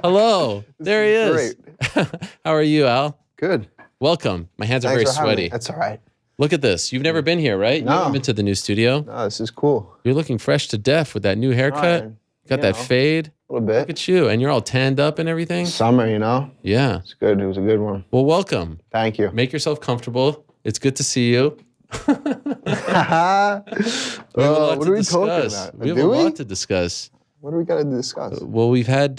Hello. There he is. Great. How are you, Al? Good. Welcome. My hands are Thanks very for having me. sweaty. That's all right. Look at this. You've never been here, right? No. You haven't been to the new studio. No, this is cool. You're looking fresh to death with that new haircut. All right. Got that fade. A little Look bit. at you. And you're all tanned up and everything. Summer, you know? Yeah. It's good. It was a good one. Well, welcome. Thank you. Make yourself comfortable. It's good to see you. What are we talking about? We have a lot to discuss. What do we got to discuss? Well, we've had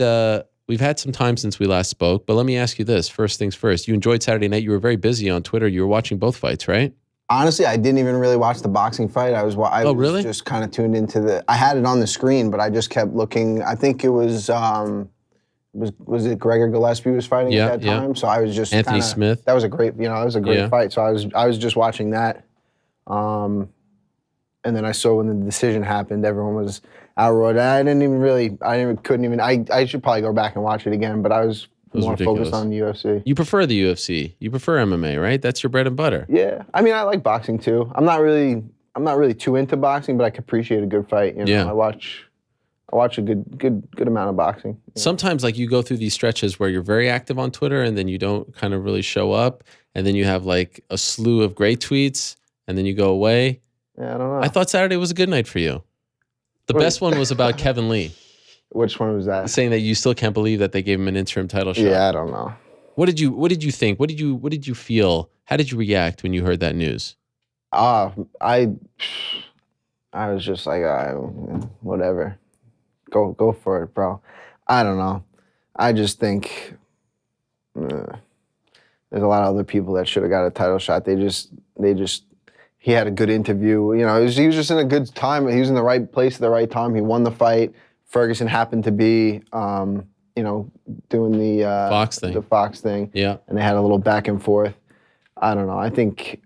some time since we last spoke, but let me ask you this. First things first. You enjoyed Saturday night. You were very busy on Twitter. You were watching both fights, right? Honestly, I didn't even really watch the boxing fight. I was really? just kind of tuned into the. I had it on the screen, but I just kept looking. I think it was it Gregor Gillespie was fighting at that time? So I was just Anthony Smith. That was a great, that was a great fight. So I was just watching that, and then I saw when the decision happened, everyone was outroared. I should probably go back and watch it again, but I was more focused on the UFC. You prefer the UFC. You prefer MMA, right? That's your bread and butter. Yeah. I mean, I like boxing too. I'm not really too into boxing, but I can appreciate a good fight. You know? Yeah. I watch a good amount of boxing. Sometimes like you go through these stretches where you're very active on Twitter and then you don't kind of really show up, and then you have like a slew of great tweets and then you go away. Yeah, I don't know. I thought Saturday was a good night for you. The best one was about Kevin Lee. Which one was that? Saying that you still can't believe that they gave him an interim title shot. Yeah, I don't know. What did you think? What did you feel? How did you react when you heard that news? I was just like, whatever. Go for it, bro. I don't know. I just think there's a lot of other people that should have got a title shot. He had a good interview. You know, he was just in a good time. He was in the right place at the right time. He won the fight. Ferguson happened to be, doing the Fox thing. Yeah. And they had a little back and forth. I don't know. I think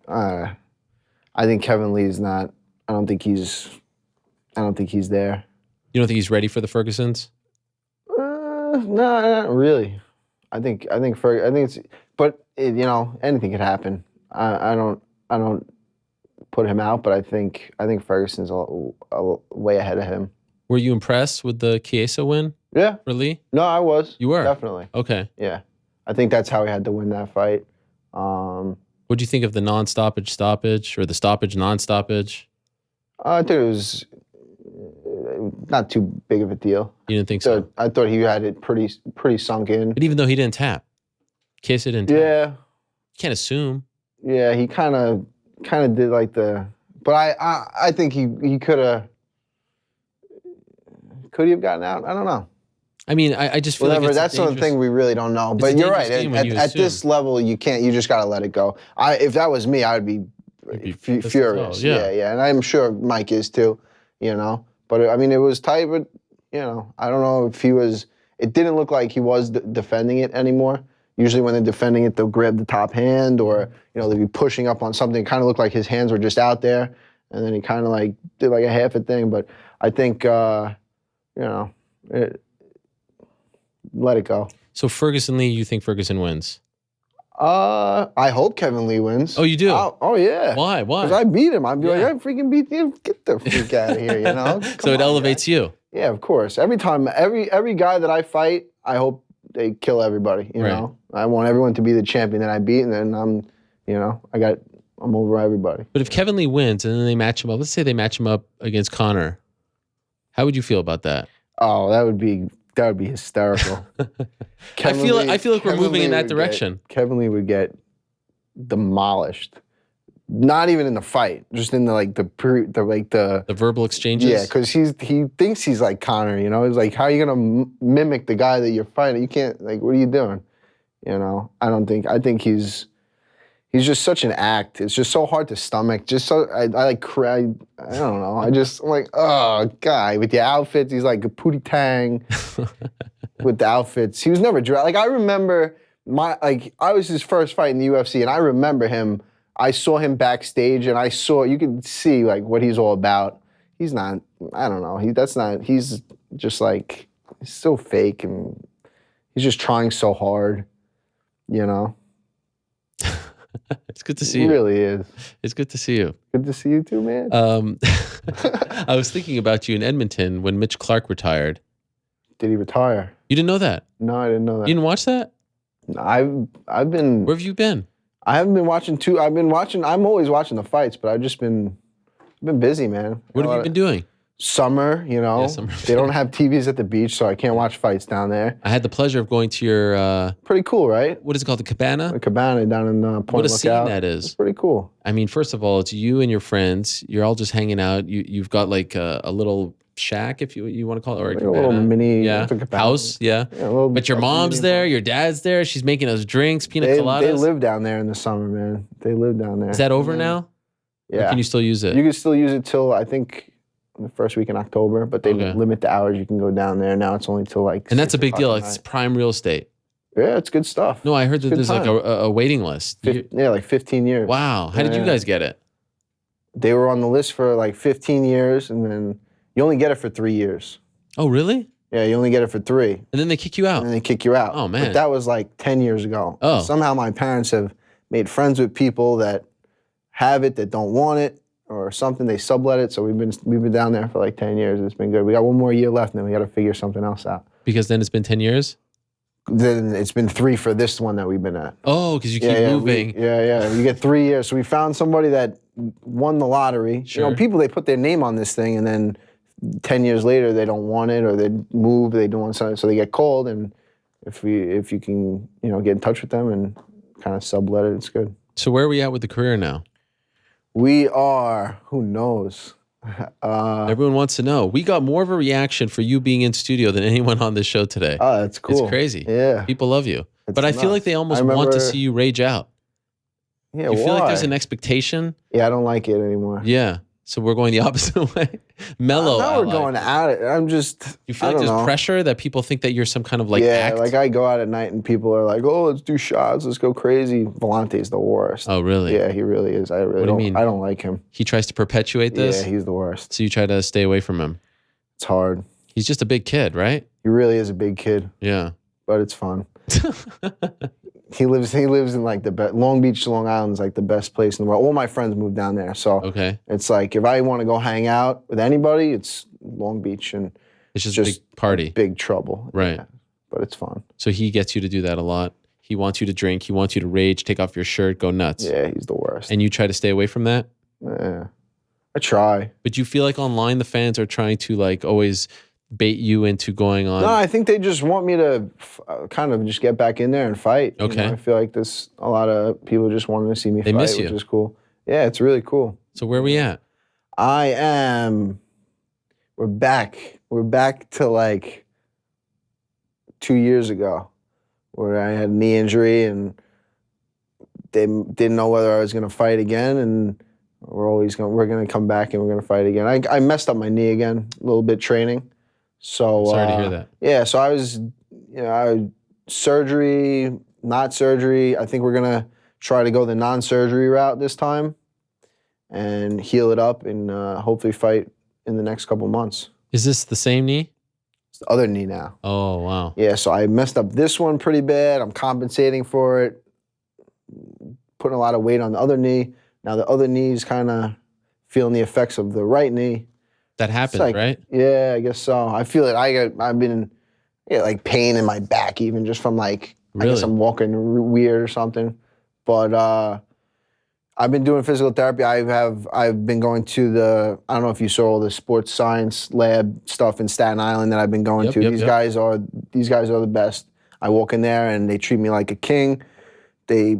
Kevin Lee's not. I don't think he's there. You don't think he's ready for the Fergusons? No, not really. I think it's. But anything could happen. I don't put him out, but I think Ferguson's a way ahead of him. Were you impressed with the Chiesa win? Yeah. For Lee? No, I was. You were? Definitely. Okay. Yeah. I think that's how he had to win that fight. What do you think of the non-stoppage stoppage or the stoppage non-stoppage? I think it was not too big of a deal. You didn't think so? I thought he had it pretty sunk in. But even though he didn't tap, Chiesa didn't tap. Yeah. You can't assume. Yeah, he kind of did like the. But I think he could have. Could he have gotten out? I don't know. I mean, I just feel like it's that's the thing we really don't know. But you're right. At this level, you can't. You just got to let it go. If that was me, I would be furious. Well, yeah. And I'm sure Mike is too. But I mean, it was tight. But I don't know if he was. It didn't look like he was defending it anymore. Usually, when they're defending it, they'll grab the top hand, or they'll be pushing up on something. It kind of looked like his hands were just out there, and then he kind of like did like a half a thing. But I think. Let it go. So Ferguson Lee, you think Ferguson wins? I hope Kevin Lee wins. Oh, you do? Oh yeah. Why? Because I beat him. I'd be like, I freaking beat you. Get the freak out of here, So it elevates you. Yeah, of course. Every time, every guy that I fight, I hope they kill everybody. You know, I want everyone to be the champion that I beat, and then I'm over everybody. But if Kevin Lee wins and then they match him up, let's say they match him up against Conor, how would you feel about that? Oh, that would be hysterical. I feel like we're moving in that direction. Kevin Lee would get demolished. Not even in the fight, just in the verbal exchanges. Yeah, because he thinks he's like Conor. It's like, how are you gonna mimic the guy that you're fighting? You can't. Like, what are you doing? I think he's just such an act. It's just so hard to stomach. Just so I like cry. I don't know. I'm like, oh, guy with the outfits. He's like a Pootie Tang with the outfits. He was never dressed. Like, I remember I was his first fight in the UFC, and I remember him. I saw him backstage, and you could see like what he's all about. He's not. I don't know. He's just like, he's so fake, and he's just trying so hard. It's good to see you. It really is. It's good to see you. Good to see you too, man. I was thinking about you in Edmonton when Mitch Clark retired. Did he retire? You didn't know that? No, I didn't know that. You didn't watch that? I've been. Where have you been? I haven't been watching too. I'm always watching the fights, but I've just been busy, man. What have you been doing? Summer, summer. They don't have TVs at the beach, so I can't watch fights down there. I had the pleasure of going to your... pretty cool, right? What is it called? The Cabana? The Cabana down in Point Lookout. What a scene that is. It's pretty cool. I mean, first of all, it's you and your friends. You're all just hanging out. You've got like a little shack, if you want to call it, or like a little mini house. Yeah. But your mom's there. Your dad's there. She's making us drinks, pina coladas. They live down there in the summer, man. They live down there. Is that over now? Yeah. Or can you still use it? You can still use it till, I think, the first week in October, but they limit the hours you can go down there. Now it's only till like. And that's a big deal. It's prime real estate. Yeah, it's good stuff. No, I heard that there's like a waiting list. Like 15 years. Wow. How did you guys get it? They were on the list for like 15 years, and then you only get it for 3 years. Oh, really? Yeah, you only get it for 3. And then they kick you out. And then they kick you out. Oh, man. But that was like 10 years ago. Oh. Somehow my parents have made friends with people that have it, that don't want it, or something. They sublet it. So we've been down there for like 10 years. It's been good. We got 1 more year left, and then we got to figure something else out. Because then it's been 10 years? Then it's been 3 for this one that we've been at. Oh, because you keep moving. You get 3 years. So we found somebody that won the lottery. Sure. People, they put their name on this thing, and then 10 years later they don't want it, or they move, they don't want something, so they get called. And if you can get in touch with them and kind of sublet it, it's good. So where are we at with the career now? We are, who knows? Everyone wants to know. We got more of a reaction for you being in studio than anyone on this show today. Oh, that's cool. It's crazy. Yeah. People love you. But I feel like they almost want to see you rage out. Yeah, you feel like there's an expectation? Yeah, I don't like it anymore. Yeah. So we're going the opposite way. Mellow. Now we're going at it. I'm just. You feel like there's pressure that people think that you're some kind of like act? Like I go out at night and people are like, "Oh, let's do shots. Let's go crazy." Volante's the worst. Oh, really? Yeah, he really is. I don't like him. He tries to perpetuate this? Yeah, he's the worst. So you try to stay away from him? It's hard. He's just a big kid, right? He really is a big kid. Yeah. But it's fun. He lives in like the best. Long Beach, Long Island is like the best place in the world. All my friends moved down there, so it's like if I want to go hang out with anybody, it's Long Beach, and it's just a big party, big trouble, right? Yeah, but it's fun. So he gets you to do that a lot. He wants you to drink. He wants you to rage, take off your shirt, go nuts. Yeah, he's the worst. And you try to stay away from that. Yeah, I try. But you feel like online the fans are trying to like always bait you into going on? No, I think they just want me to kind of just get back in there and fight. Okay. I feel like there's a lot of people just wanting to see me fight, miss you. which is cool. Yeah, it's really cool. So where are we at? We're back. We're back to like 2 years ago where I had a knee injury and they didn't know whether I was going to fight again, and we're going to come back and we're going to fight again. I messed up my knee again, a little bit training. So sorry to hear that. Yeah, so I was, surgery, not surgery. I think we're gonna try to go the non-surgery route this time, and heal it up, and hopefully fight in the next couple months. Is this the same knee? It's the other knee now. Oh wow. Yeah, so I messed up this one pretty bad. I'm compensating for it, putting a lot of weight on the other knee. Now the other knee's kind of feeling the effects of the right knee. That happens, like, right? Yeah, I guess so. I feel it. I've been like pain in my back even just from like, really? I guess I'm walking weird or something. But I've been doing physical therapy. I've been going to I don't know if you saw all the sports science lab stuff in Staten Island that I've been going to. These guys are the best. I walk in there and they treat me like a king. They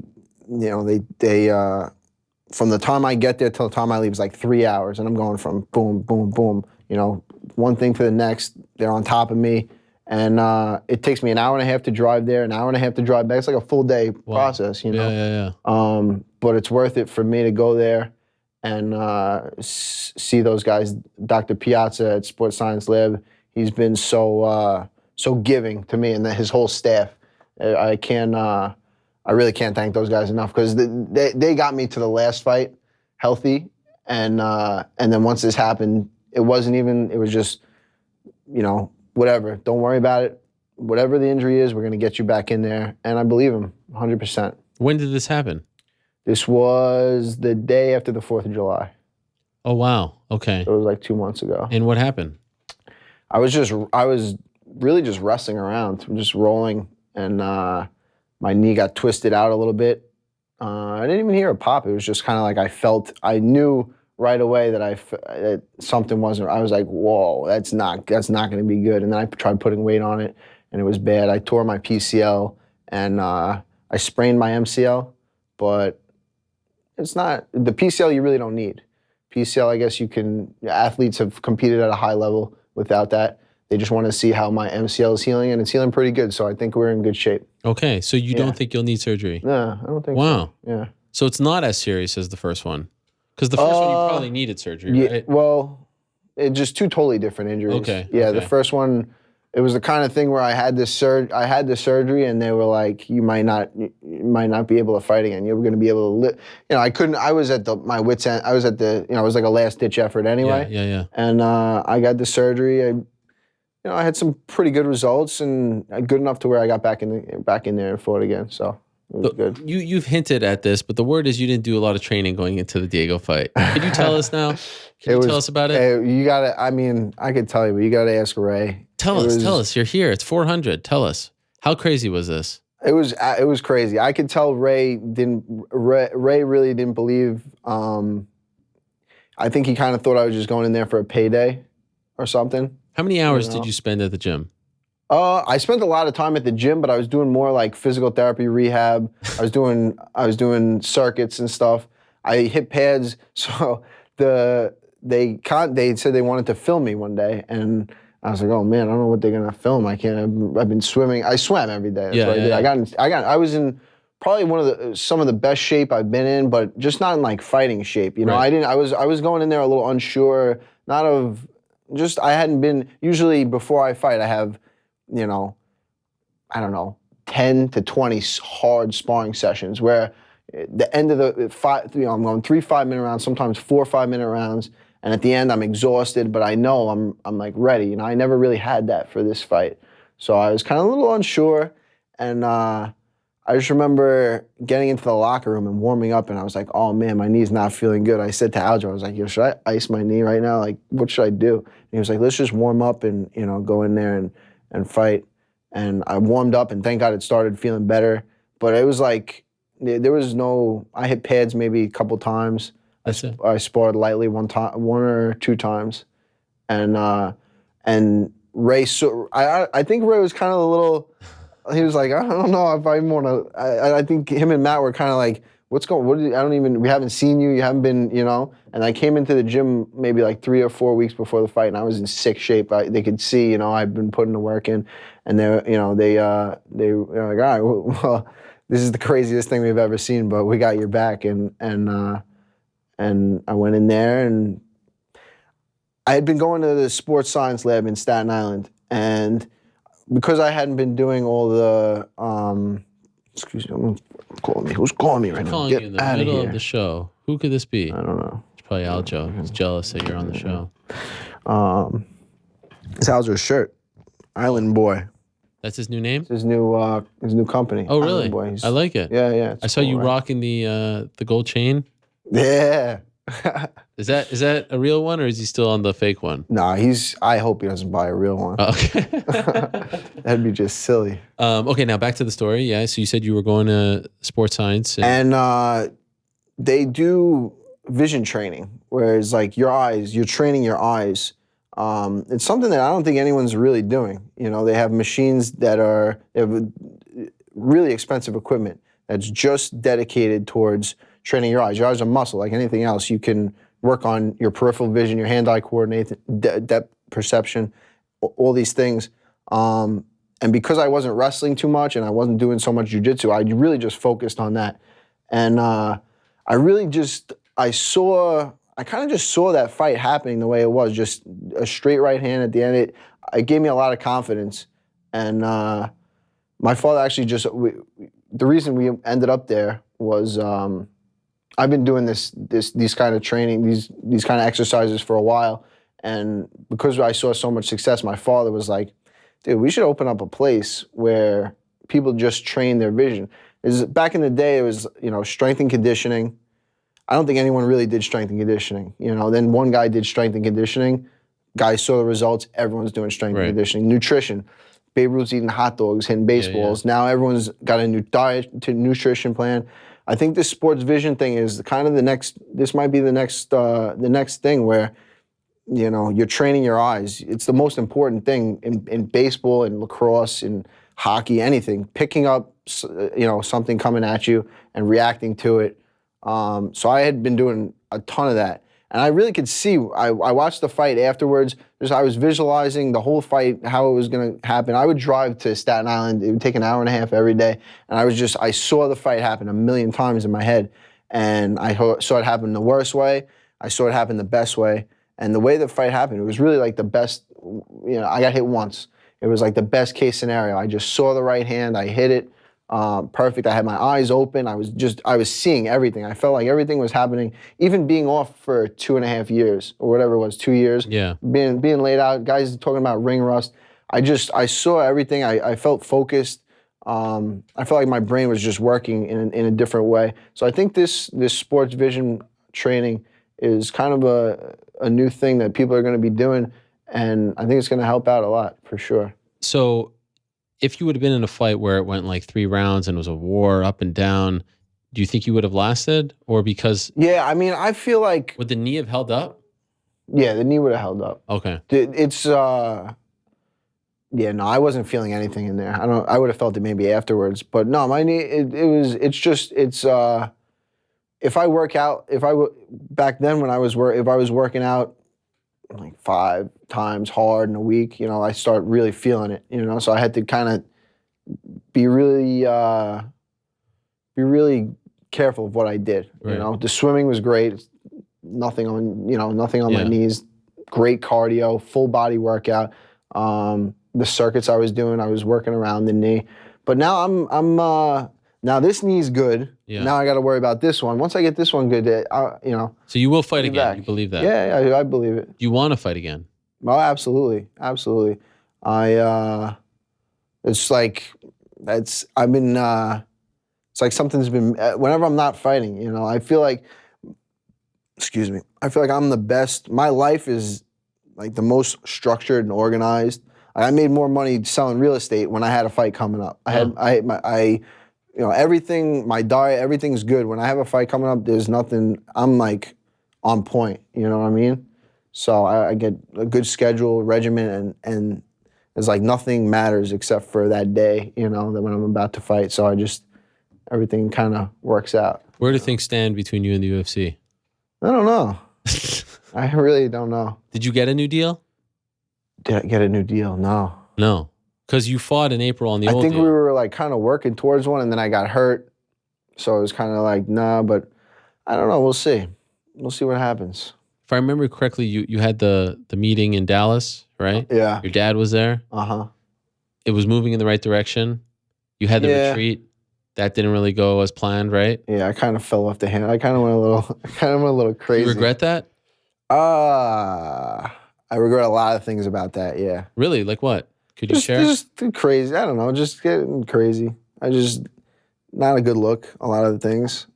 from the time I get there till the time I leave is like 3 hours, and I'm going from boom, boom, boom, one thing to the next. They're on top of me, and it takes me an hour and a half to drive there, an hour and a half to drive back. It's like a full day process, Yeah. But it's worth it for me to go there and see those guys. Dr. Piazza at Sports Science Lab, he's been so giving to me and his whole staff. I really can't thank those guys enough, because they got me to the last fight healthy, and then once this happened, it was just, whatever. Don't worry about it. Whatever the injury is, we're going to get you back in there. And I believe him 100%. When did this happen? This was the day after the 4th of July. Oh, wow. Okay. It was like 2 months ago. And what happened? I was really just wrestling around, just rolling, and my knee got twisted out a little bit. I didn't even hear a pop. It was just kind of like I knew right away that something wasn't. I was like, whoa, that's not going to be good. And then I tried putting weight on it, and it was bad. I tore my PCL, and I sprained my MCL, but it's not the PCL you really don't need. PCL, I guess athletes have competed at a high level without that. They just want to see how my MCL is healing, and it's healing pretty good. So I think we're in good shape. Okay, so you don't think you'll need surgery? No, I don't think so. Wow. Yeah. So it's not as serious as the first one? Because the first one you probably needed surgery, right? Well, it's just two totally different injuries. Okay. Yeah, okay. The first one, it was the kind of thing where I had the surgery, and they were like, you might not be able to fight again. You're going to be able to live. I couldn't. I was at my wit's end. I was at it was like a last ditch effort anyway. Yeah. And I got the surgery. I had some pretty good results, and good enough to where I got back in there and fought again. So it was good. You've hinted at this, but the word is you didn't do a lot of training going into the Diego fight. Can you tell us now? Can you tell us about it? You gotta. I mean, I could tell you, but you gotta ask Ray. Tell us. You're here. It's 400. Tell us. How crazy was this? It was crazy. I could tell Ray really didn't believe. I think he kind of thought I was just going in there for a payday or something. How many hours did you spend at the gym? I spent a lot of time at the gym, but I was doing more like physical therapy, rehab. I was doing circuits and stuff. I hit pads. So they said they wanted to film me one day, and I was like, oh man, I don't know what they're gonna film. I can't. I've been swimming. I swam every day. That's what I did. I was in probably some of the best shape I've been in, but just not in like fighting shape. Right. I was going in there a little unsure, I hadn't been, usually before I fight, I have, I don't know, 10 to 20 hard sparring sessions where the end of the five, I'm going 3 5-minute rounds, sometimes 4 5-minute rounds. And at the end, I'm exhausted, but I know I'm like ready. I never really had that for this fight. So I was kind of a little unsure. And I just remember getting into the locker room and warming up, and I was like, oh man, my knee's not feeling good. I said to Aljo, I was like, should I ice my knee right now? Like, what should I do? And he was like, let's just warm up and, go in there and fight. And I warmed up, and thank God it started feeling better. But it was like, I hit pads maybe a couple times. I sparred lightly one or two times. And Ray, I think Ray was kind of a little, he was like, I don't know if I want to. I think him and Matt were kind of like, we haven't seen you. You haven't been, And I came into the gym maybe like 3 or 4 weeks before the fight, and I was in sick shape. They could see, I've been putting the work in, and they were like, all right, well, this is the craziest thing we've ever seen, but we got your back, and I went in there, and I had been going to the sports science lab in Staten Island, and because I hadn't been doing all the, excuse me, who's calling me right now? Calling you in the middle of the show. Who could this be? I don't know. It's probably Aljo. He's jealous that you're on the show. It's Aljo's shirt, Island Boy. That's his new name? It's his new company. Oh, really? Island Boy. I like it. Yeah. I saw you rocking the gold chain. Yeah. Is that a real one, or is he still on the fake one? Nah, I hope he doesn't buy a real one. Oh, okay. That'd be just silly. Okay, now back to the story. Yeah, so you said you were going to sports science. And they do vision training, where it's like you're training your eyes. It's something that I don't think anyone's really doing. They have machines they have really expensive equipment that's just dedicated towards training your eyes. Your eyes are muscle, like anything else. You can work on your peripheral vision, your hand-eye coordination, depth perception, all these things. And because I wasn't wrestling too much and I wasn't doing so much jiu-jitsu, I really just focused on that. And I kind of just saw that fight happening the way it was, just a straight right hand at the end. It gave me a lot of confidence. And my father actually the reason we ended up there was I've been doing these kind of training, these kind of exercises for a while, and because I saw so much success, my father was like, dude, we should open up a place where people just train their vision. Back in the day, it was, strength and conditioning. I don't think anyone really did strength and conditioning. Then one guy did strength and conditioning, Guys saw the results. Everyone's doing strength and conditioning, nutrition. Babe Ruth's eating hot dogs, hitting baseballs. Now everyone's got a new diet, nutrition plan. I think this sports vision thing is kind of the next. This might be the next thing where, you're training your eyes. It's the most important thing in baseball and lacrosse and hockey, anything. Picking up, something coming at you and reacting to it. So I had been doing a ton of that. And I really could see, I watched the fight afterwards. I was visualizing the whole fight, how it was going to happen. I would drive to Staten Island. It would take an hour and a half every day. And I saw the fight happen a million times in my head. And I saw it happen the worst way. I saw it happen the best way. And the way the fight happened, it was really like the best, I got hit once. It was like the best case scenario. I just saw the right hand. I hit it. Perfect. I had my eyes open. I was seeing everything. I felt like everything was happening. Even being off for 2.5 years or whatever it was, 2 years. Yeah. Being laid out. Guys talking about ring rust. I saw everything. I felt focused. I felt like my brain was just working in a different way. So I think this sports vision training is kind of a new thing that people are going to be doing, and I think it's going to help out a lot for sure. So, if you would have been in a fight where it went like 3 rounds and it was a war up and down, do you think you would have lasted? Or because... Yeah, I mean, I feel like... Would the knee have held up? Yeah, the knee would have held up. Okay. It's... Yeah, no, I wasn't feeling anything in there. I would have felt it maybe afterwards. But no, my knee, if I work out, back then when if I was working out like 5 times hard in a week, I start really feeling it, so I had to kind of be really careful of what I did. Right. The swimming was great. Nothing on my knees. Great cardio, full body workout. The circuits I was doing, I was working around the knee. But now now this knee's good. Yeah. Now I got to worry about this one. Once I get this one good, So you will fight again. Back. You believe that? Yeah, I believe it. You want to fight again? Oh, absolutely. It's like something's been, whenever I'm not fighting, I feel like, I'm the best. My life is like the most structured and organized. I made more money selling real estate when I had a fight coming up. Everything, my diet, everything's good. When I have a fight coming up, there's nothing, I'm like on point, you know what I mean? So I get a good schedule, regimen, and it's like nothing matters except for that day, that when I'm about to fight. So everything kind of works out. Where do things stand between you and the UFC? I don't know. I really don't know. Did you get a new deal? Did I get a new deal? No. No. Because you fought in April on the old deal. I think we were like kind of working towards one, and then I got hurt. So it was kind of like, nah, but I don't know. We'll see. We'll see what happens. If I remember correctly, you had the meeting in Dallas, right? Yeah. Your dad was there. Uh-huh. It was moving in the right direction. You had the retreat. That didn't really go as planned, right? Yeah, I kind of fell off the hand. I kind of went a little crazy. You regret that? I regret a lot of things about that, yeah. Really? Like what? Could you share? Just crazy. I don't know. Just getting crazy. Not a good look, a lot of the things.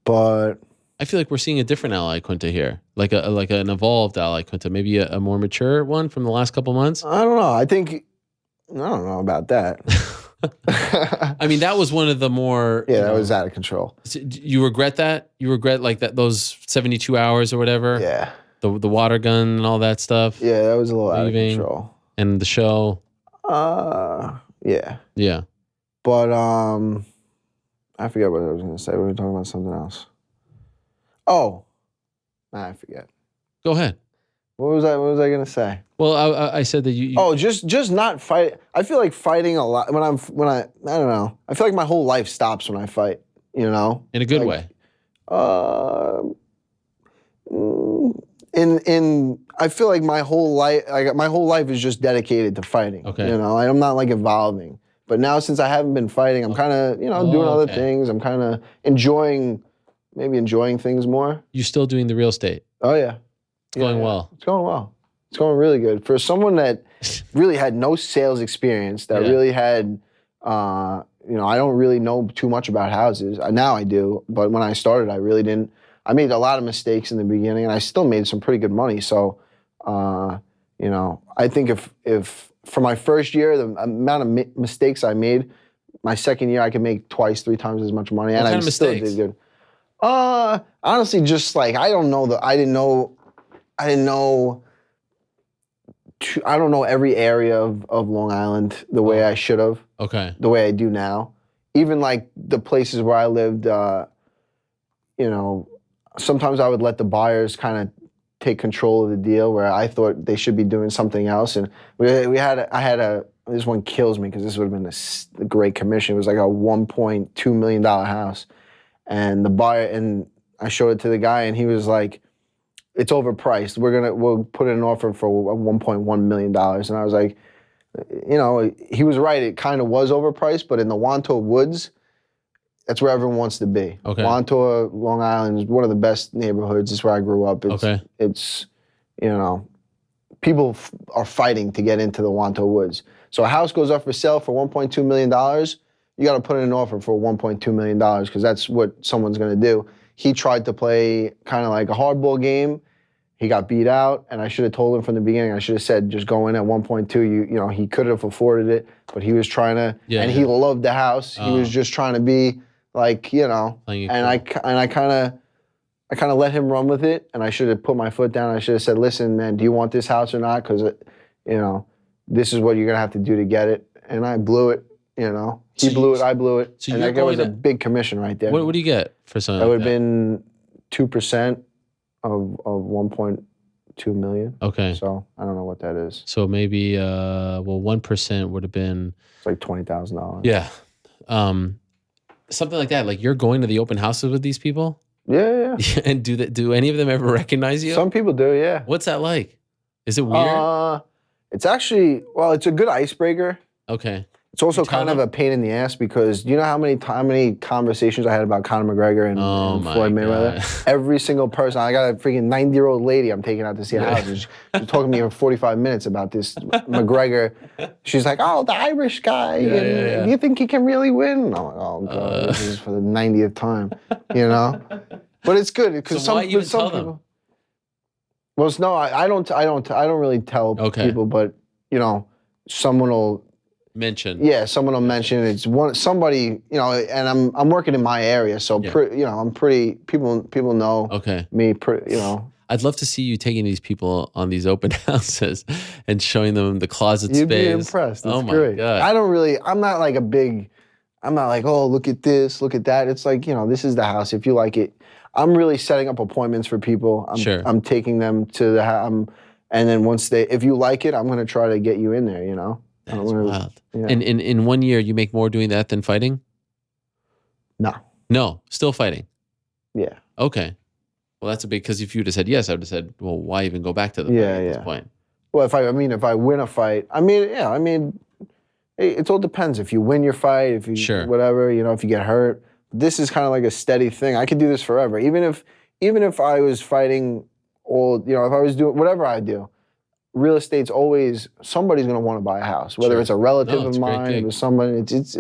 But I feel like we're seeing a different Al Iaquinta here. Like an evolved Al Iaquinta. Maybe a more mature one from the last couple months? I don't know. I don't know about that. I mean, that was one of the more... Yeah, that was out of control. You regret that? You regret like those 72 hours or whatever? Yeah. The water gun and all that stuff? Yeah, that was a little out of control. And the show? Yeah. Yeah. But I forget what I was going to say. We were talking about something else. Oh. Nah, I forget. Go ahead. What was I going to say? Well, I said that you... Oh, just not fight. I feel like fighting a lot when I don't know. I feel like my whole life stops when I fight, In a good way. I feel like my whole life is just dedicated to fighting. Okay. I'm not like evolving. But now since I haven't been fighting, I'm kind of, doing other things. I'm kind of enjoying things more. You're still doing the real estate? Oh, yeah. It's going well. It's going well. It's going really good. For someone that really had no sales experience, that really had, I don't really know too much about houses. Now I do, but when I started, I really didn't. I made a lot of mistakes in the beginning, and I still made some pretty good money. So, you know, I think if for my first year, the amount of mistakes I made, my second year I could make 2x, 3 times as much money, and I still did good. Honestly, just like I don't know every area of Long Island the way I should have. Okay. The way I do now. Even like the places where I lived, you know, sometimes I would let the buyers kind of take control of the deal where I thought they should be doing something else. And this one kills me because this would have been a great commission. It was like a $1.2 million house. And the buyer, and I showed it to the guy, and he was like, "It's overpriced. We'll put in an offer for $1.1 million." And I was like, you know, he was right. It kind of was overpriced, but in the Wantagh Woods, that's where everyone wants to be. Okay. Wantagh, Long Island is one of the best neighborhoods. It's where I grew up. It's you know, people are fighting to get into the Wantagh Woods. So a house goes up for sale for $1.2 million. You got to put in an offer for $1.2 million because that's what someone's going to do. He tried to play kind of like a hardball game. He got beat out, and I should have told him from the beginning. I should have said, just go in at 1.2. You know, he could have afforded it, but he was trying to, he loved the house. He was just trying to be like, you know, and I kind of let him run with it, and I should have put my foot down. I should have said, listen, man, do you want this house or not? Because, you know, this is what you're going to have to do to get it. And I blew it, you know. He blew it, I blew it. So and that was a big commission right there. What do you get for something that? That would have been 2% of 1.2 million. Okay. So I don't know what that is. So maybe, 1% would have been... It's like $20,000. Yeah. Something like that. Like you're going to the open houses with these people? Yeah. And do any of them ever recognize you? Some people do, yeah. What's that like? Is it weird? It's actually, it's a good icebreaker. Okay. It's also kind of a pain in the ass because you know how many conversations I had about Conor McGregor and Floyd Mayweather? Every single person. I got a freaking 90-year-old lady I'm taking out to see a house. She's talking to me for 45 minutes about this McGregor. She's like, oh, the Irish guy. Do you think he can really win? I'm like, oh, God, this is for the 90th time, you know? But it's good because some people. Well, no, I don't really tell people, but, you know, someone will mention. Yeah, someone will mention it's somebody, you know, and I'm working in my area, so you know, I'm pretty people know me, you know. I'd love to see you taking these people on these open houses and showing them the closet space. You'd be impressed. It's great. God. I'm not like, oh, look at this, look at that. It's like, you know, this is the house. If you like it, I'm really setting up appointments for people. I'm taking them to the house, and then if you like it, I'm going to try to get you in there, you know. That's wild. Yeah. And in 1 year, you make more doing that than fighting? No, still fighting? Yeah. Okay. Well, that's a big, because if you would have said yes, I would have said, well, why even go back to the fight at this point? Well, if I win a fight, it all depends. If you win your fight, if you whatever, you know, if you get hurt, this is kind of like a steady thing. I could do this forever. Even if I was fighting you know, if I was doing whatever I do, real estate's always, somebody's going to want to buy a house, whether it's a relative of mine or somebody. It's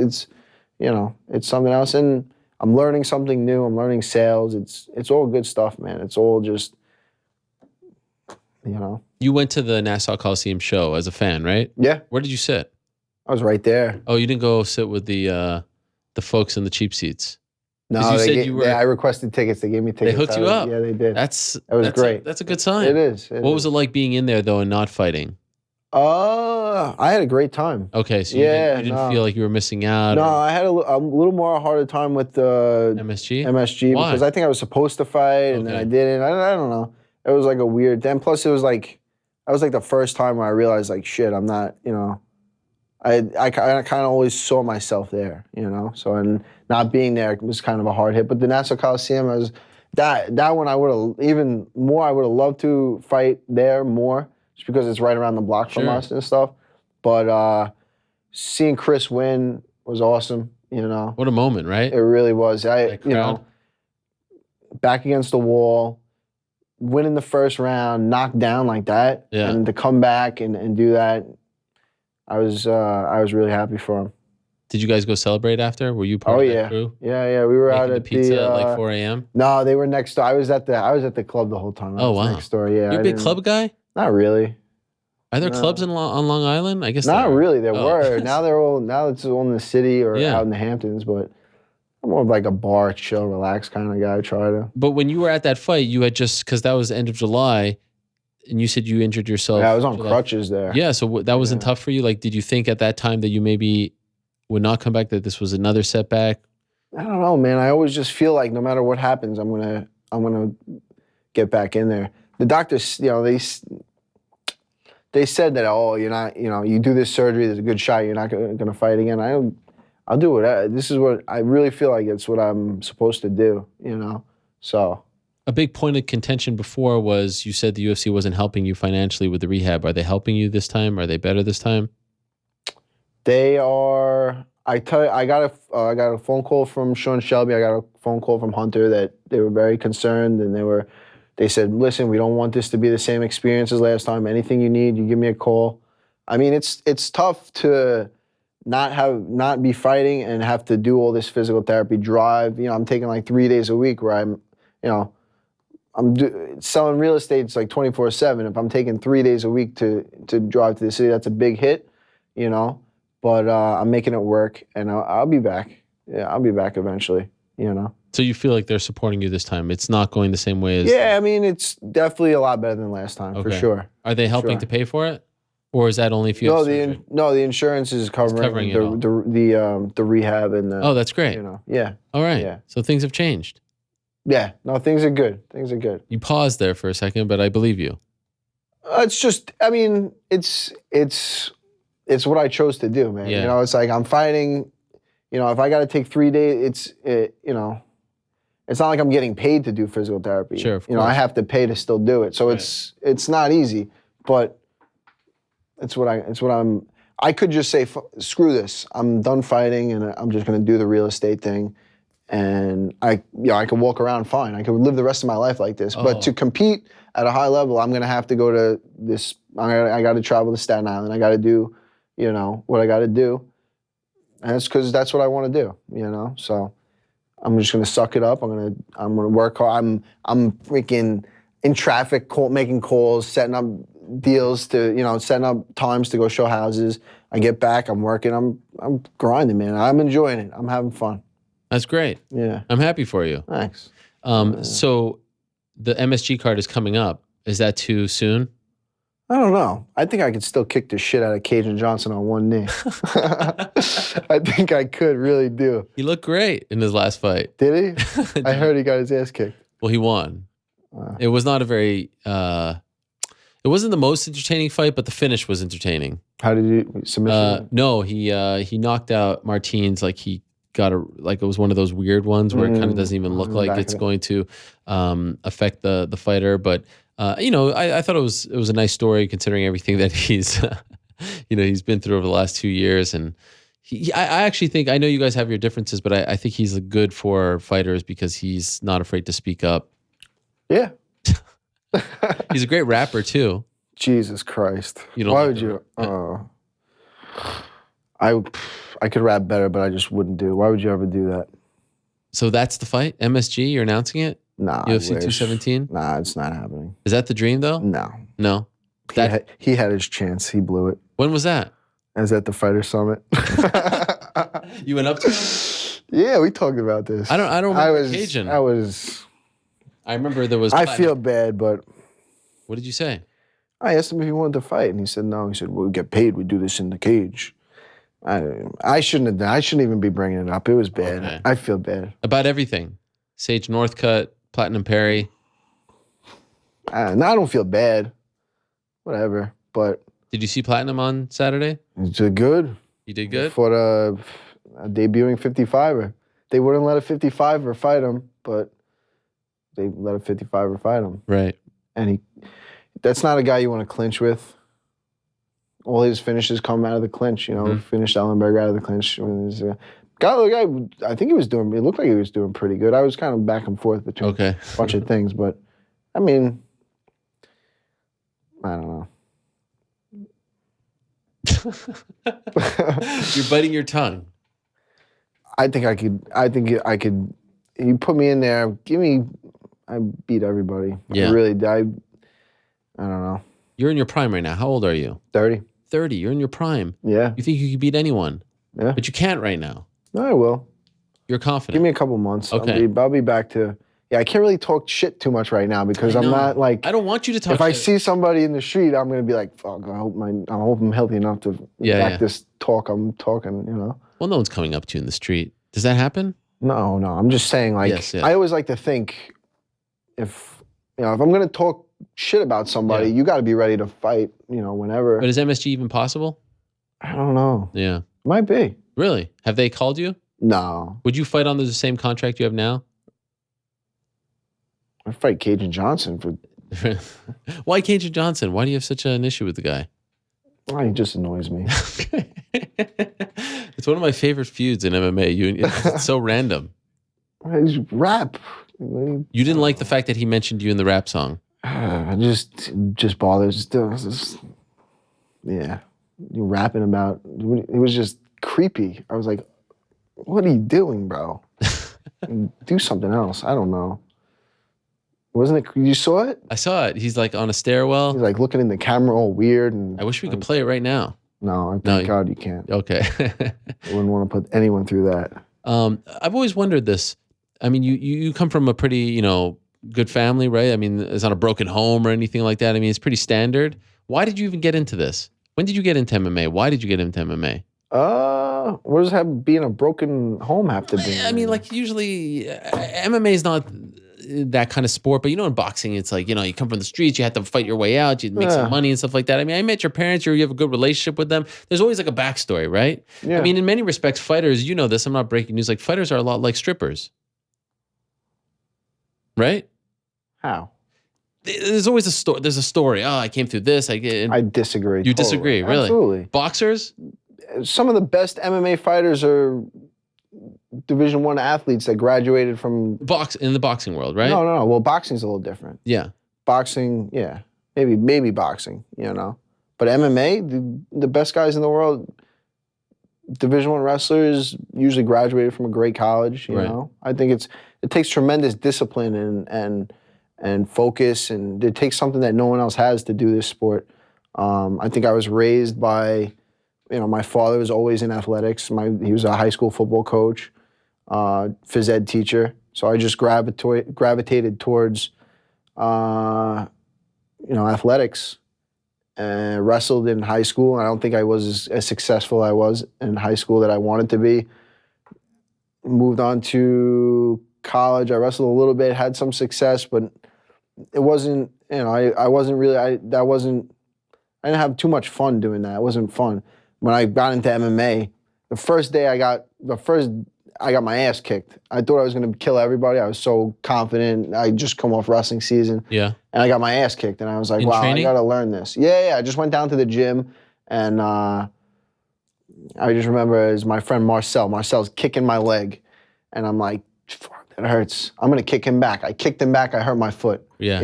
you know, it's something else. And I'm learning something new. I'm learning sales. It's all good stuff, man. It's all just, you know. You went to the Nassau Coliseum show as a fan, right? Yeah. Where did you sit? I was right there. Oh, you didn't go sit with the folks in the cheap seats? No, I requested tickets. They gave me tickets. They hooked you up? Yeah, they did. That was great. That's a good sign. It is. What was it like being in there, though, and not fighting? I had a great time. Okay, so you didn't feel like you were missing out? No, I had a little more harder time with the MSG? Why? Because I think I was supposed to fight, and then I didn't. I don't know. It was like a weird... Then plus it was like... That was like the first time where I realized, like, shit, I'm not, you know... I kind of always saw myself there, you know? So, and not being there was kind of a hard hit. But the Nassau Coliseum, that one I would have loved to fight there more, just because it's right around the block from us and stuff. But seeing Chris win was awesome, you know? What a moment, right? It really was. You know, back against the wall, winning the first round, knocked down like that, and to come back and do that, I was really happy for him. Did you guys go celebrate after? Were you part of that crew? Yeah. We were out at pizza at like 4 a.m.? No, they were next door. I was at the club the whole time. I was next door. Yeah. You're a big club guy? Not really. Are there clubs on Long Island? I guess not really. There were. Now it's all in the city or out in the Hamptons, but I'm more of like a bar, chill, relax kind of guy. Try to. But when you were at that fight, you had because that was the end of July, and you said you injured yourself. Yeah, I was on crutches there. Yeah, so that wasn't tough for you? Like, did you think at that time that you maybe would not come back, that this was another setback? I don't know, man. I always just feel like no matter what happens, I'm gonna get back in there. The doctors, they said that, you're not, you do this surgery, there's a good shot you're not gonna fight again. I'll do it. This is what I really feel like it's what I'm supposed to do, So. A big point of contention before was you said the UFC wasn't helping you financially with the rehab. Are they helping you this time? Are they better this time? They are. I got a phone call from Sean Shelby. I got a phone call from Hunter that they were very concerned, and they said, listen, we don't want this to be the same experience as last time. Anything you need, you give me a call. I mean, it's tough to not be fighting and have to do all this physical therapy, drive. I'm taking like 3 days a week where I'm selling real estate. It's like 24/7. If I'm taking 3 days a week to drive to the city, that's a big hit, But I'm making it work, and I'll be back. Yeah, I'll be back eventually, So you feel like they're supporting you this time? It's not going the same way as... Yeah, I mean, it's definitely a lot better than last time, for sure. Are they helping to pay for it? Or is that only if you have surgery? No, the insurance is covering the rehab and the... Oh, that's great. Yeah. All right. Yeah. So things have changed. Yeah. No, things are good. Things are good. You paused there for a second, but I believe you. It's just, I mean, it's what I chose to do, man. Yeah. It's like I'm fighting, if I got to take 3 days, it's not like I'm getting paid to do physical therapy. Sure, of course. I have to pay to still do it. So it's not easy, but I could just say, screw this. I'm done fighting and I'm just going to do the real estate thing. And I could walk around fine. I could live the rest of my life like this. But to compete at a high level, I'm going to have to go to this, I got to travel to Staten Island. I got to do, what I got to do. And it's because that's what I want to do, So I'm just going to suck it up. I'm going to work hard. I'm freaking in traffic, making calls, setting up deals to, setting up times to go show houses. I get back, I'm working, I'm grinding, man. I'm enjoying it. I'm having fun. That's great. Yeah. I'm happy for you. Thanks. So the MSG card is coming up. Is that too soon? I don't know. I think I could still kick the shit out of Cajun Johnson on one knee. I think I could, really do. He looked great in his last fight. Did he? I heard he got his ass kicked. Well, he won. It was not a very... it wasn't the most entertaining fight, but the finish was entertaining. How did you submission? No, he knocked out Martins like he got it was one of those weird ones where it kind of doesn't even look like it's going to affect the fighter. But I thought it was a nice story considering everything that he's he's been through over the last 2 years. And I actually think, I know you guys have your differences, but I think he's good for fighters because he's not afraid to speak up. Yeah. He's a great rapper too. Jesus Christ. Why would you? I could rap better, but I just wouldn't do. Why would you ever do that? So that's the fight? MSG? You're announcing it? Nah. UFC 217? Nah, it's not happening. Is that the dream though? No. He had his chance. He blew it. When was that? I was at the Fighter Summit. You went up to him? Yeah, we talked about this. I don't remember Cajun. I remember there was... I feel bad, but... What did you say? I asked him if he wanted to fight, and he said no. He said, "Well, we get paid. We do this in the cage." I shouldn't have done. I shouldn't even be bringing it up. It was bad. Okay. I feel bad about everything. Sage Northcutt, Platinum Perry. I don't feel bad. Whatever. But did you see Platinum on Saturday? He did good. You did good? For a debuting 55er. They wouldn't let a 55er fight him, but they let a 55er fight him. Right. And that's not a guy you want to clinch with. All his finishes come out of the clinch, Finished Ellenberger out of the clinch. Guy, I think it looked like he was doing pretty good. I was kind of back and forth between a bunch of things, but I mean, I don't know. You're biting your tongue. I think I could. You put me in there. I beat everybody. Yeah. I really did. I don't know. You're in your prime right now. How old are you? 30. 30. You're in your prime. Yeah. You think you could beat anyone? Yeah. But you can't right now. No, I will. You're confident. Give me a couple months. Okay. I'll be back to. Yeah, I can't really talk shit too much right now because I'm not like. I don't want you to talk. If I see somebody in the street, I'm gonna be like, "Fuck! I hope I'm healthy enough to back this talk I'm talking." You know. Well, no one's coming up to you in the street. Does that happen? No. I'm just saying, like, yes. I always like to think, if I'm gonna talk shit about somebody, you got to be ready to fight. Whenever. But is MSG even possible? I don't know. Yeah. Might be. Really? Have they called you? No. Would you fight under the same contract you have now? I fight Cajun Johnson for. Why Cajun Johnson? Why do you have such an issue with the guy? He just annoys me. It's one of my favorite feuds in MMA. It's so random. He's rap. You didn't like the fact that he mentioned you in the rap song? Just bothers. Yeah. You rapping about. It was just creepy. I was like, what are you doing, bro? Do something else. I don't know. Wasn't it? You saw it? I saw it. He's like on a stairwell. He's like looking in the camera all weird. And I wish we could play it right now. No, thank God you can't. Okay. I wouldn't want to put anyone through that. I've always wondered this. I mean, you come from a pretty, good family, right? I mean, it's not a broken home or anything like that. I mean, it's pretty standard. Why did you even get into this? When did you get into MMA? Why did you get into MMA? What does being a broken home have to be? I mean, like usually MMA is not that kind of sport, but in boxing, it's like, you come from the streets, you have to fight your way out, you make some money and stuff like that. I mean, I met your parents, you have a good relationship with them. There's always like a backstory, right? Yeah. I mean, in many respects, fighters, this, I'm not breaking news, like fighters are a lot like strippers. Right? How? There's always a story. There's a story. Oh, I came through this. I disagree. You disagree, really? Absolutely. Boxers? Some of the best MMA fighters are Division I athletes that graduated from in the boxing world, right? No. Well, boxing's a little different. Yeah. Boxing, yeah. Maybe boxing, But MMA, the best guys in the world, Division I wrestlers usually graduated from a great college, you know. I think it takes tremendous discipline and focus, and it takes something that no one else has to do this sport. I think I was raised by, my father was always in athletics. He was a high school football coach, phys ed teacher. So I just gravitated towards, athletics, and wrestled in high school. I don't think I was as successful as I was in high school that I wanted to be. Moved on to college. I wrestled a little bit, had some success, but it wasn't, I wasn't really, I didn't have too much fun doing that. It wasn't fun. When I got into MMA, the first day I got my ass kicked. I thought I was going to kill everybody. I was so confident. I just come off wrestling season. Yeah. And I got my ass kicked, and I was like, wow, training? I got to learn this. Yeah. I just went down to the gym, and I just remember as my friend Marcel's kicking my leg, and I'm like, fuck, that hurts. I'm going to kick him back. I kicked him back. I hurt my foot. Yeah.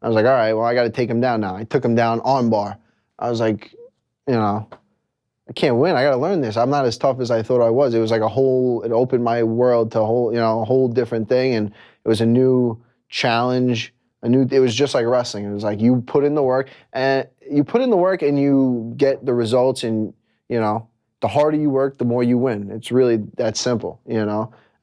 I was like, all right, well, I got to take him down now. I took him down arm bar. I was like, I can't win. I got to learn this. I'm not as tough as I thought I was. It was like it opened my world to a whole different thing. And it was a new challenge. It was just like wrestling. It was like you put in the work and you get the results, and, the harder you work, the more you win. It's really that simple, And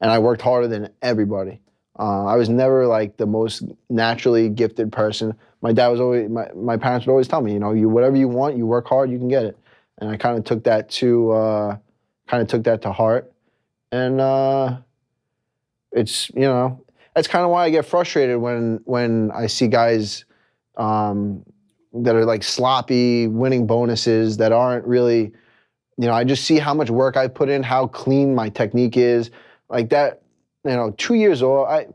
I worked harder than everybody. I was never like the most naturally gifted person. My dad was always, my parents would always tell me, whatever you want, you work hard, you can get it. And I kind of took that to heart. And it's, that's kind of why I get frustrated when I see guys that are like sloppy, winning bonuses that aren't really, I just see how much work I put in, how clean my technique is. Like that, 2 years old, I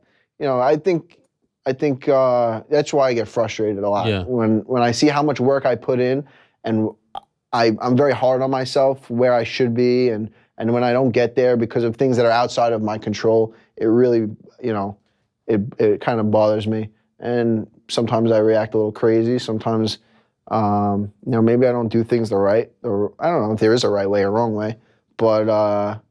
think that's why I get frustrated a lot. Yeah. When I see how much work I put in, and I'm very hard on myself where I should be, and when I don't get there because of things that are outside of my control, it really, it kind of bothers me. And sometimes I react a little crazy. Sometimes, maybe I don't do things or I don't know if there is a right way or wrong way, but,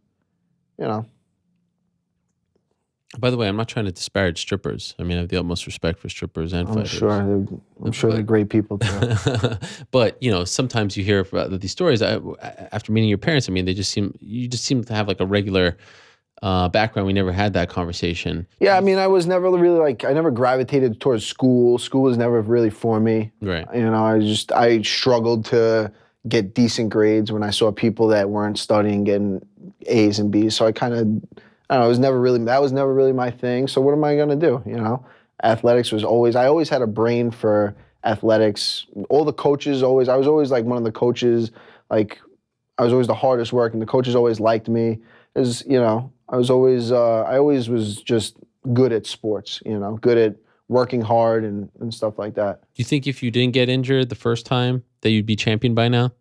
By the way, I'm not trying to disparage strippers. I mean, I have the utmost respect for strippers and fighters. I'm sure they're great people too. But sometimes you hear about these stories after meeting your parents. I mean, you just seem to have like a regular background. We never had that conversation. Yeah, I mean, I was never really I never gravitated towards school. School was never really for me. Right. I struggled to get decent grades when I saw people that weren't studying getting A's and B's. So I kind of, that was never really my thing. So what am I gonna do? Athletics was always, I always had a brain for athletics. All the coaches I was always like one of the coaches, like I was always the hardest work and the coaches always liked me. I always was just good at sports, good at working hard and stuff like that. Do you think if you didn't get injured the first time that you'd be champion by now?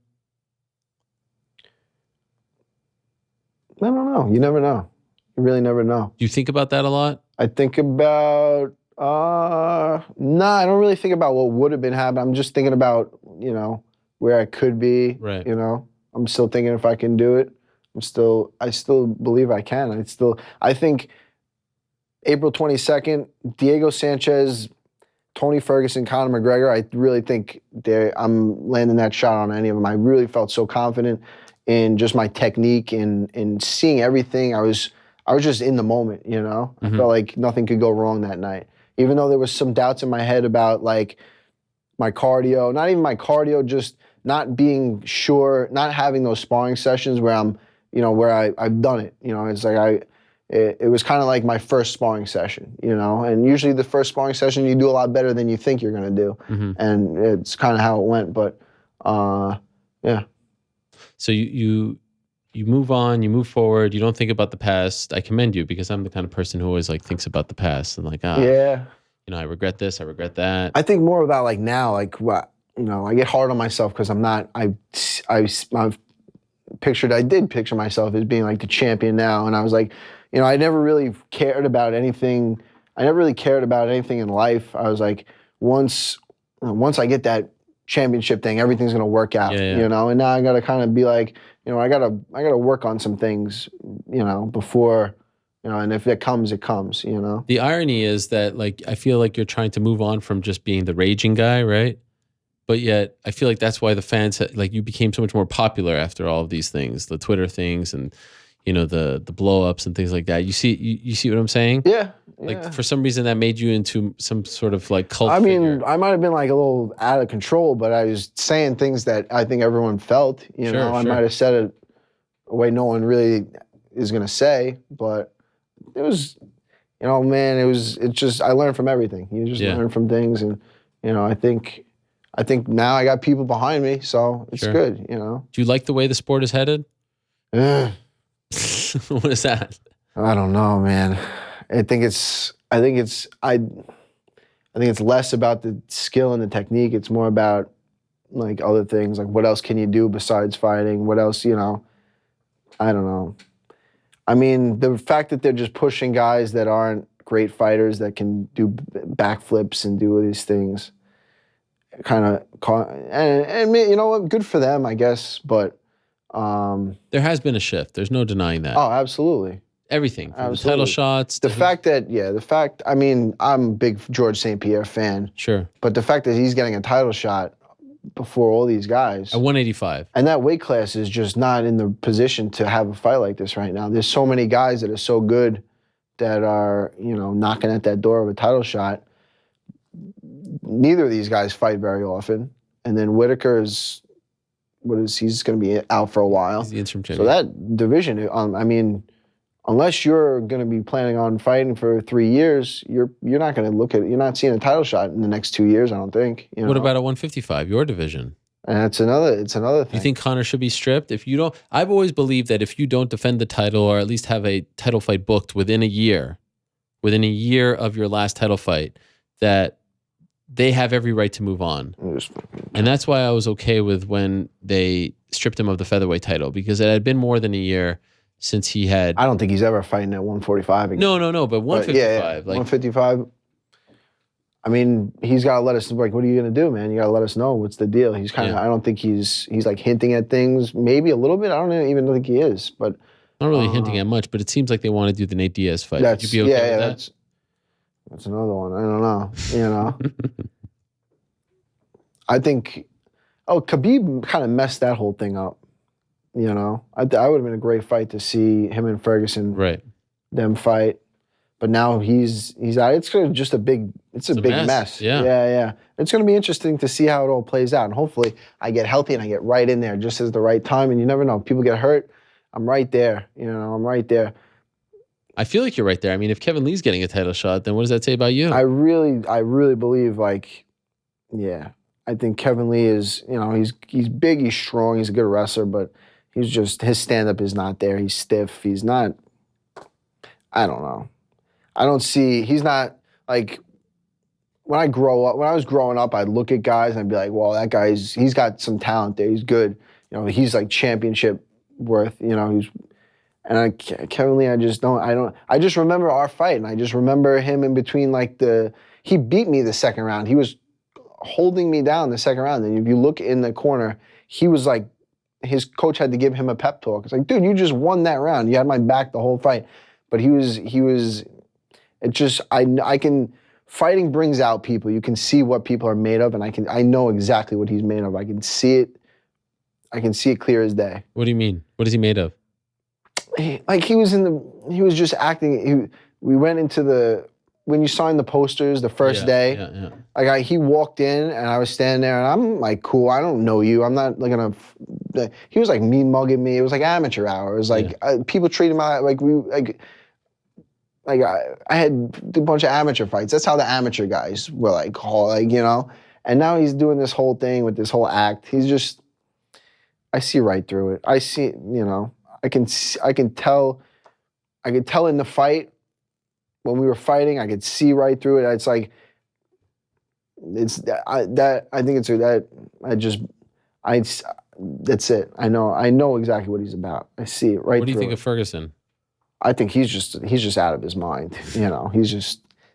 I don't know. You never know. You really never know. Do you think about that a lot? I think about, I don't really think about what would have been happening. I'm just thinking about, where I could be. Right. I'm still thinking if I can do it. I still believe I can. I think April 22nd, Diego Sanchez, Tony Ferguson, Conor McGregor, I really think I'm landing that shot on any of them. I really felt so confident in just my technique and seeing everything. I was just in the moment, I felt like nothing could go wrong that night. Even though there was some doubts in my head about like my cardio, not even my cardio, just not being sure, not having those sparring sessions where I'm, where I've done it. It's like it was kind of like my first sparring session, and usually the first sparring session you do a lot better than you think you're going to do. Mm-hmm. And it's kind of how it went, but yeah. So you move on, you move forward, you don't think about the past. I commend you because I'm the kind of person who always like thinks about the past and like, yeah, I regret this, I regret that. I think more about like now, like what, I get hard on myself because I'm not, I've I did picture myself as being like the champion now. And I was like, I never really cared about anything. I never really cared about anything in life. I was like, once I get that championship thing, everything's gonna work out, And now I gotta kind of be like, I gotta work on some things, before, and if it comes, it comes, The irony is that like, I feel like you're trying to move on from just being the raging guy, right? But yet, I feel like that's why the fans, like you became so much more popular after all of these things, the Twitter things and, the blow ups and things like that. You see what I'm saying? Yeah. Like for some reason that made you into some sort of like cult figure. I might have been like a little out of control, but I was saying things that I think everyone felt, I might have said it a way no one really is going to say, but it was, man, it's just, I learned from everything. You just learn from things. And, I think now I got people behind me, so it's good, Do you like the way the sport is headed? What is that? I don't know, man. I think it's less about the skill and the technique. It's more about like other things. Like what else can you do besides fighting? What else, I don't know. I mean, the fact that they're just pushing guys that aren't great fighters that can do backflips and do these things, kind of, and you know what? Good for them, I guess. But there has been a shift. There's no denying that. Oh, absolutely. Everything from the title shots. I mean, I'm a big George St. Pierre fan. Sure. But the fact that he's getting a title shot before all these guys. At 185. And that weight class is just not in the position to have a fight like this right now. There's so many guys that are so good that are, knocking at that door of a title shot. Neither of these guys fight very often. And then Whitaker he's going to be out for a while. He's the interim champion. So that division, I mean, unless you're going to be planning on fighting for 3 years, you're not going to you're not seeing a title shot in the next 2 years, I don't think. What about at 155, your division? And it's another thing. You think Conor should be stripped? If you don't, I've always believed that if you don't defend the title or at least have a title fight booked within a year of your last title fight, that they have every right to move on. And that's why I was okay with when they stripped him of the featherweight title, because it had been more than a year since he had... I don't think he's ever fighting at 145 again. No, but 155. Like 155. I mean, he's got to let us, like, what are you going to do, man? You got to let us know what's the deal. He's kind of, I don't think he's like hinting at things, maybe a little bit. I don't even think he is, but Not really hinting at much, but it seems like they want to do the Nate Diaz fight. Would you be okay with that? That's another one. I don't know. You know, I think. Oh, Khabib kind of messed that whole thing up. You know, I would have been a great fight to see him and Ferguson, them fight. But now he's out. It's just a big mess. Yeah. It's going to be interesting to see how it all plays out. And hopefully I get healthy and I get right in there just as the right time. And you never know. If people get hurt, I'm right there. You know, I'm right there. I feel like you're right there. I mean, if Kevin Lee's getting a title shot, then what does that say about you? I really believe, like, I think Kevin Lee is, you know, he's big, he's strong, he's a good wrestler, but he's just, his stand-up is not there. He's stiff. He's not, I don't know. I don't see, he's not, like, when I was growing up, I'd look at guys and I'd be like, well, that guy's, he's got some talent there. He's good. You know, he's like championship worth, you know, Kevin Lee, I just remember our fight, and I just remember him in between, like, he beat me the second round. He was holding me down the second round. And if you look in the corner, he was like, his coach had to give him a pep talk. It's like, dude, you just won that round. You had my back the whole fight. But fighting brings out people. You can see what people are made of, and I know exactly what he's made of. I can see it clear as day. What do you mean? What is he made of? He was just acting. We went into when you signed the posters the first day. Yeah. Like he walked in and I was standing there and I'm like, cool, I don't know you. I'm not like he was like mean mugging me. It was like amateur hour. It was like people treated me like I had a bunch of amateur fights. That's how the amateur guys were like, you know. And now he's doing this whole thing with this whole act. He's just, I see right through it. I see, you know. I can tell in the fight when we were fighting. I could see right through it. It's like that's it. I know exactly what he's about. I see it right. What do you think of Ferguson? I think he's just out of his mind. You know,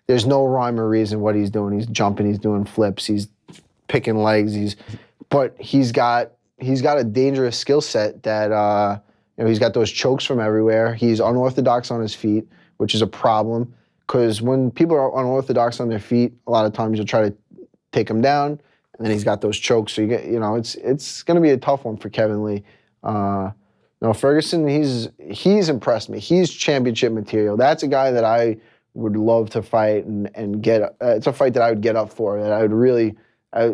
there's no rhyme or reason what he's doing. He's jumping. He's doing flips. He's picking legs. But he's got a dangerous skill set that. You know, he's got those chokes from everywhere. He's unorthodox on his feet, which is a problem because when people are unorthodox on their feet, a lot of times you'll try to take him down, and then he's got those chokes. So it's going to be a tough one for Kevin Lee. No, Ferguson, he's impressed me. He's championship material. That's a guy that I would love to fight and get. It's a fight that I would get up for. That I would really. I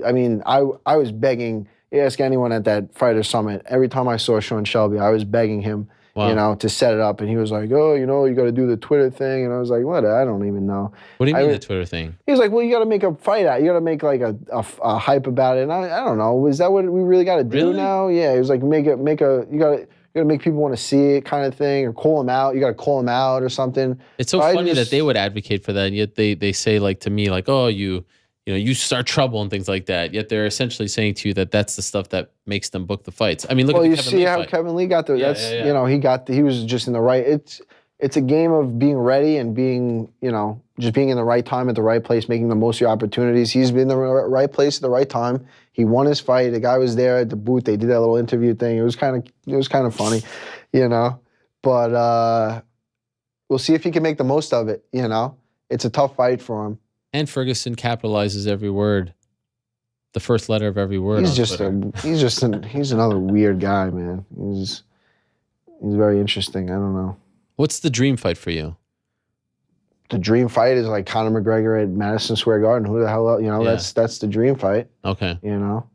was begging. You ask anyone at that Fighter Summit, every time I saw Sean Shelby, I was begging him, you know, to set it up. And he was like, oh, you know, you got to do the Twitter thing. And I was like, what? I don't even know. What do you mean the Twitter thing? He was like, well, you got to make a fight out. You got to make like a hype about it. And I don't know. Is that what we really got to do now? Yeah. He was like, you got to make people want to see it kind of thing, or call them out. You got to call them out or something. It's so funny that they would advocate for that. And yet they say like to me, like, oh, you start trouble and things like that. Yet they're essentially saying to you that that's the stuff that makes them book the fights. I mean, look at the Kevin Lee fight. Well, you see how Kevin Lee got there. You know, he was just in the right. It's a game of being ready and being, you know, just being in the right time at the right place, making the most of your opportunities. He's been in the right place at the right time. He won his fight. The guy was there at the booth. They did that little interview thing. It was kind of funny, you know. But we'll see if he can make the most of it. You know, it's a tough fight for him. And Ferguson capitalizes every word, the first letter of every word. He's another weird guy, man. He's very interesting. I don't know. What's the dream fight for you? The dream fight is like Conor McGregor at Madison Square Garden. Who the hell else? You know, that's the dream fight. Okay. You know.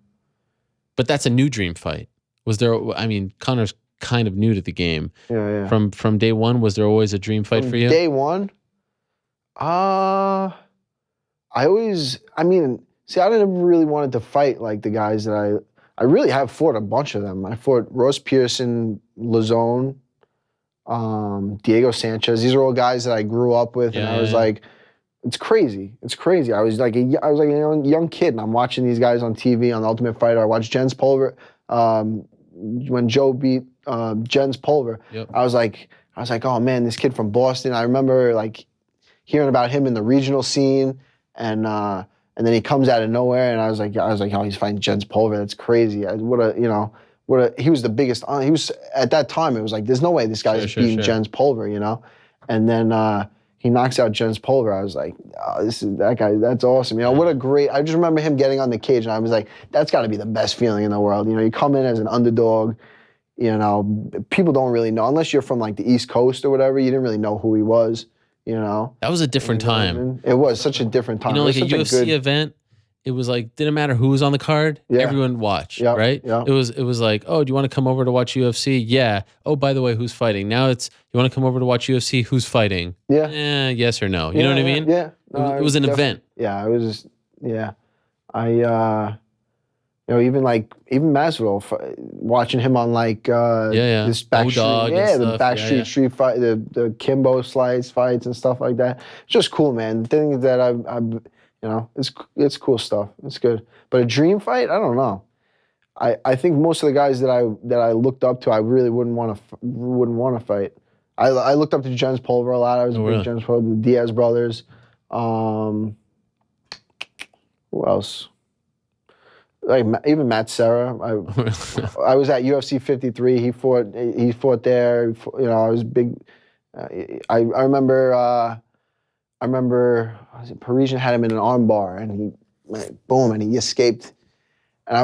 But that's a new dream fight. Was there? I mean, Conor's kind of new to the game. Yeah. From day one, was there always a dream fight for you? Day one. I never really wanted to fight like the guys that I really have fought a bunch of them. I fought Ross Pearson, Lazone, Diego Sanchez. These are all guys that I grew up with, and I was like, it's crazy. It's crazy. I was like a young kid, and I'm watching these guys on TV on The Ultimate Fighter. I watched Jens Pulver when Joe beat Jens Pulver. Yep. I was like, oh man, this kid from Boston. I remember like hearing about him in the regional scene. And then he comes out of nowhere, and I was like, oh, he's fighting Jens Pulver. That's crazy. What he was the biggest. He was at that time. It was like there's no way this guy's beating Jens Pulver, you know. And then he knocks out Jens Pulver. I was like, oh, that guy. That's awesome. You know, what a great. I just remember him getting on the cage, and I was like, that's got to be the best feeling in the world. You know, you come in as an underdog. You know, people don't really know unless you're from like the East Coast or whatever. You didn't really know who he was. You know, that was a different time. It was such a different time. You know, like a UFC event. It was like, didn't matter who was on the card. Yeah. Everyone watched, right? Yeah. It was like, oh, do you want to come over to watch UFC? Yeah. Oh, by the way, who's fighting? Now it's, you want to come over to watch UFC? Who's fighting? Yeah. Yes or no? You know what I mean? Yeah. No, it was an event. Yeah. It was. Yeah. You know, even Masvidal, watching him on like this backstreet, the backstreet street fight, the Kimbo fights and stuff like that. It's just cool, man. The thing that I've you know, it's cool stuff. It's good. But a dream fight, I don't know. I think most of the guys that I looked up to, I really wouldn't want to fight. I looked up to Jens Pulver a lot. I was a big Jens Pulver, the Diaz brothers. Who else? Like even Matt Serra. I was at UFC 53. He fought there. You know, I was big. I remember. Parisian had him in an arm bar, and he boom, and he escaped. And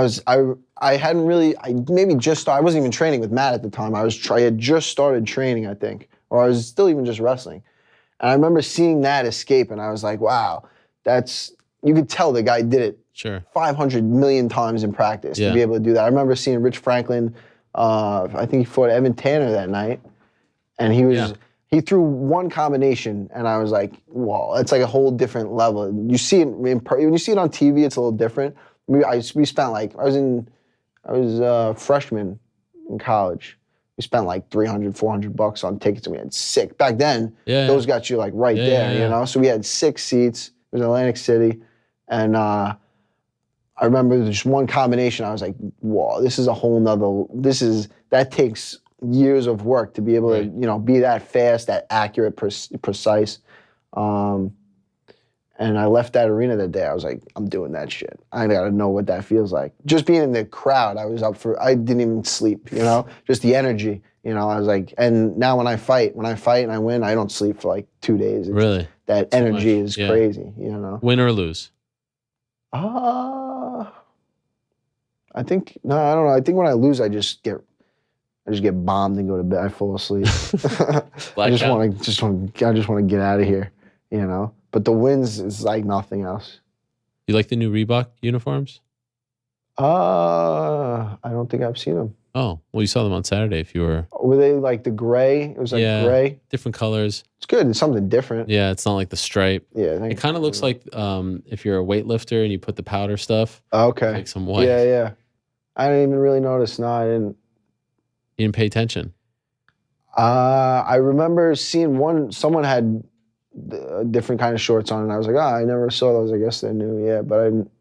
I hadn't really. I wasn't even training with Matt at the time. I had just started training, I think, or I was still even just wrestling. And I remember seeing that escape, and I was like, wow, you could tell the guy did it. Sure. 500 million times in practice to be able to do that. I remember seeing Rich Franklin, I think he fought Evan Tanner that night, and he threw one combination, and I was like, whoa, that's like a whole different level. You see it when you see it on TV, it's a little different. We spent like, I was a freshman in college. We spent like $300-$400 on tickets, and we had sick. Back then, those got you like right there, you know? So we had 6 seats. It was in Atlantic City, and I remember just one combination. I was like, "Whoa, this is a whole nother. That takes years of work to be able to, you know, be that fast, that accurate, precise." And I left that arena that day. I was like, "I'm doing that shit. I gotta know what that feels like." Just being in the crowd, I didn't even sleep. You know, just the energy. You know, I was like, and now when I fight and I win, I don't sleep for like 2 days. Really, that energy is crazy. You know, win or lose. I think I don't know. I think when I lose, I just get bombed and go to bed. I fall asleep. I just want to get out of here, you know. But the wins is like nothing else. You like the new Reebok uniforms? I don't think I've seen them. Oh, well, you saw them on Saturday. If you were they like the gray? It was like gray, different colors. It's good. It's something different. Yeah, it's not like the stripe. Yeah, it kind of looks like if you're a weightlifter and you put the powder stuff. Okay. Like some white. Yeah. I didn't even really notice. No, I didn't. You didn't pay attention. I remember seeing someone had a different kind of shorts on, and I was like, I never saw those. I guess they're new. Yeah, but I didn't.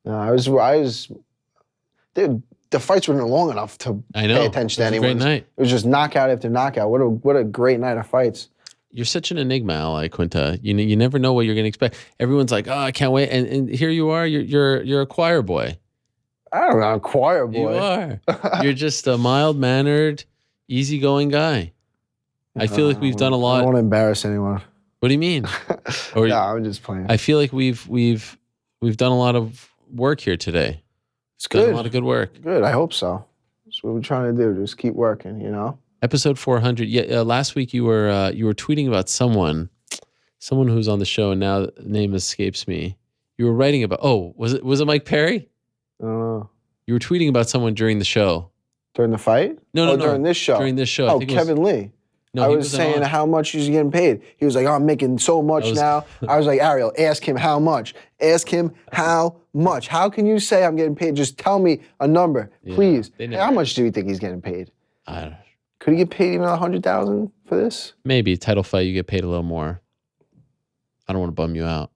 No, I was. Dude, the fights weren't long enough to pay attention to anyone. It was a great night. It was just knockout after knockout. What a great night of fights. You're such an enigma, Iaquinta. You never know what you're going to expect. Everyone's like, I can't wait, and here you are. You're a choir boy. I don't know, choir boy. You are. You're just a mild-mannered, easygoing guy. I feel like we've done a lot. I don't want to embarrass anyone. What do you mean? No, I'm just playing. I feel like we've done a lot of work here today. It's good. Done a lot of good work. Good. I hope so. That's what we're trying to do. Just keep working. You know. Episode 400. Yeah. Last week you were tweeting about someone who's on the show, and now the name escapes me. You were writing about. Oh, was it Mike Perry? I don't know. You were tweeting about someone during the show. During the fight? No. During this show. During this show. Oh, Kevin Lee. No, I was saying how much he's getting paid. He was like, I'm making so much now. I was like, Ariel, ask him how much. Ask him how much. How can you say I'm getting paid? Just tell me a number, please. How much do you think he's getting paid? I don't know. Could he get paid even $100,000 for this? Maybe. Title fight, you get paid a little more. I don't want to bum you out.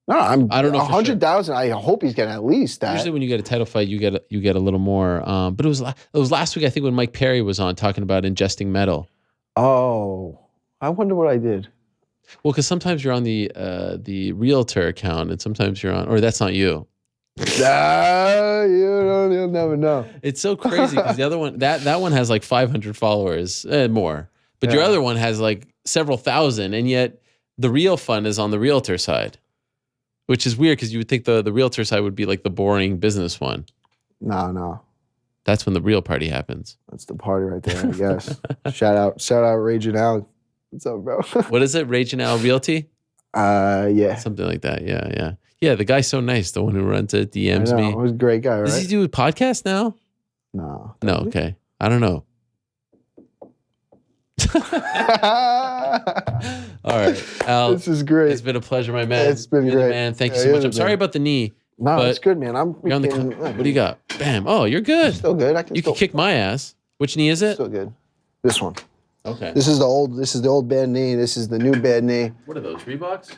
No, I don't know. 100,000. Sure. I hope he's getting at least that. Usually, when you get a title fight, you get a little more. But it was last week, I think, when Mike Perry was on talking about ingesting metal. Oh, I wonder what I did. Well, because sometimes you're on the realtor account, and sometimes you're on, or that's not you. Nah, you'll never know. It's so crazy because the other one, that one has like 500 followers more, but your other one has like several thousand, and yet the real fun is on the realtor side, which is weird because you would think the realtor side would be like the boring business one. No. That's when the real party happens. That's the party right there, I guess. Shout out Raging Al. What's up, bro? What is it? Raging Al Realty? Yeah. Something like that. Yeah. Yeah, the guy's so nice. The one who runs it, DMs me. He's a great guy, right? Does he do a podcast now? No. No, okay. I don't know. All right, Al. This is great. It's been a pleasure, my man. It's been great. Man, thank you so much. I'm sorry about the knee. No, it's good, man. What do you got? Bam. Oh, you're good. Still good. You can kick my ass. Which knee is it? Still good. This one. Okay. This is the old bad knee. This is the new bad knee. What are those? Reeboks?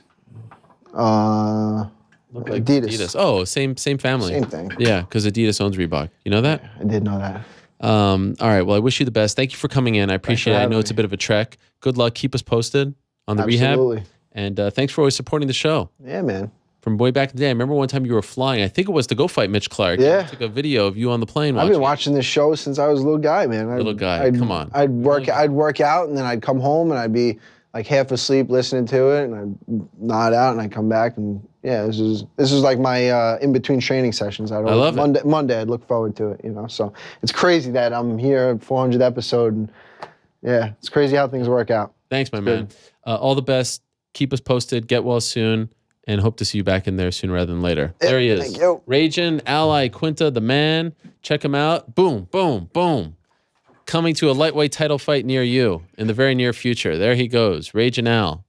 Look like Adidas. Oh, same family. Same thing. Yeah, because Adidas owns Reebok. You know that? Yeah, I did know that. All right. Well, I wish you the best. Thank you for coming in. I appreciate it. I know it's a bit of a trek. Good luck. Keep us posted on the rehab. And thanks for always supporting the show. Yeah, man. From way back in the day. I remember one time you were flying. I think it was to go fight Mitch Clark. Yeah. You took a video of you on the plane. I've been watching this show since I was a little guy, man. Come on. I'd work out and then I'd come home and I'd be like half asleep listening to it and I'd nod out and I'd come back and this is like my in between training sessions. I love it. Monday I'd look forward to it, So it's crazy that I'm here at 400th episode and it's crazy how things work out. Thanks, my man. All the best. Keep us posted. Get well soon. And hope to see you back in there sooner rather than later. There he is. Thank you. Raging Al Iaquinta, the man. Check him out. Boom, boom, boom. Coming to a lightweight title fight near you in the very near future. There he goes. Raging Al.